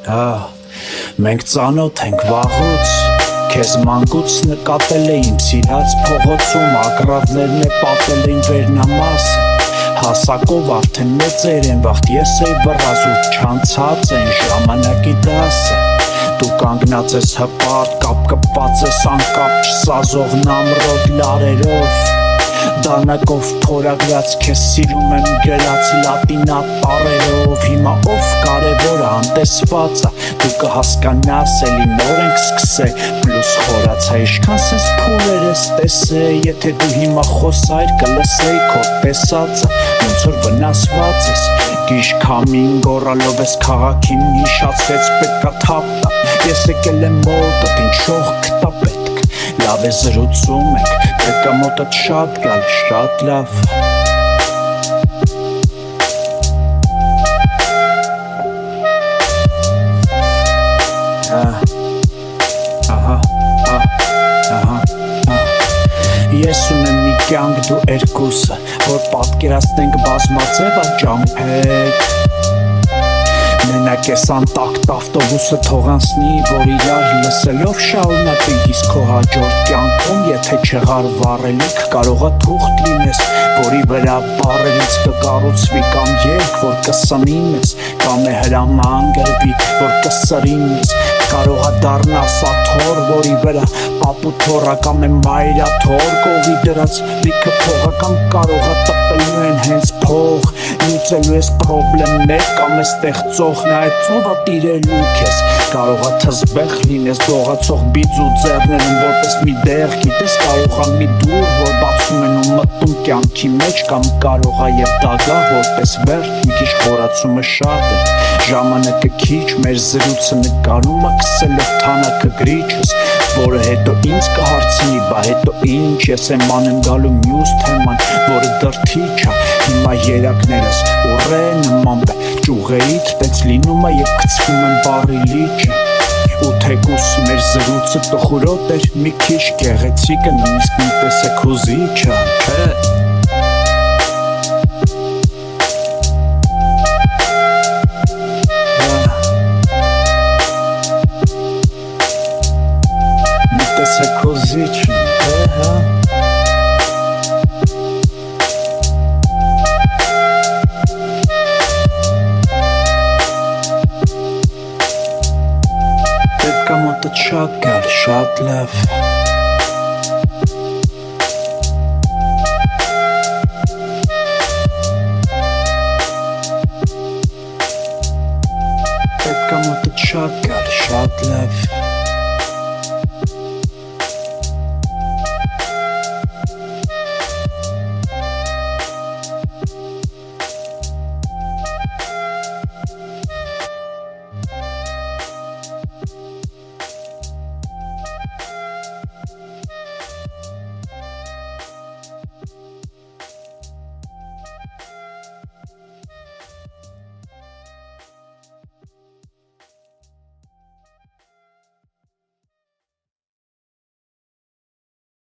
Մենք ծանոթ ենք վաղուց, քեզ մանկուց նկատել էինք սիրած փողոցում, ակռավներն է պատել էին վերնամասը, հասակով արդեն մեծեր են վաղտ, ես էի վռած ու չանցած են ժամանակի դասը, դու կանգնած ես հպարտ, կապ կպած ես անկապ չսազող նամրոտ լարերով, դանակով թորագրած քեզ սիրում եմ գրած լատինա տառերով, հիմա ով կարևոր է անտեսվածը, դու կհասկանաս էլի նոր ենք սկսել, պլյուս խորացա իշքան սենց փուլեր ես տեսել, եթե դու հիմա խոսայր կլսեի քո տեսածը, ոնց որ վնասված ես, գիշ քամին գոռալով ես քաղաքին հիշացրեց պետքա թափ տա, ես եկել եմ մոտդ ինչ շող կտա պետք, լավ է զրուցում ենք, պետքա մոտդ շատ գալ, շատ լավ Ես ունեմ մի կյանք դու երկուսը, որ պատկերացնենք բազմաձև ճամփեք Մենակ ես անտակտ ավտոբուսը թողանցնի, որ իրար լսելով շարունակենք իսկ քո հաջորդ կյանքում, եթե չեղար վառելիք, կարողա թուղթ լինես, որի վրա բառերից կկառուցվի կամ երգ, որ կսնի մեզ, կամ է հրաման գրվի, որ կսրի մեզ, կարողա դառնա սաթոր, որի վրա պապութորա կամ է մայրաթոր կողի դրած լիքը փողական կարողա տպելու են հենց փող, լուծելու ես պրոբլեմներ կամ է ստեղծող նայ ծովա տիրելու քեզ, կարողա թզբեղ լինես դողացող բիծ ու ձեռներն որպես մի դեղ, գիտես կարողա մի դուր, որ բացում են ու մտնում կյանքի մեջ կամ կարողա և դագաղ որպես վերջ, մի քիչ խորացումը շատ է, ժամանակը քիչ, մեր զրույցը նկարումը քսելով թանակը գրիչս, որը հետո ինձ կհարցնի, բա հետո ինչ, ես եմ անեմ գալու մյուս թեման, որը դրթիչ է, հիմա երակներս ուռե նման բե, ճուղերից պես լինում է և կցվում եմ բարի լիճը, ու թեկուս մեր զրույցը տխուրոտ էր, մի քիչ գեղեցիկը նույնիսկ նույնպես է քուզիչը, չէ Քոզիչն, պետք է մոտդ շատ գալ, շատ լավ Պետք է մոտդ շատ գալ, շատ լավ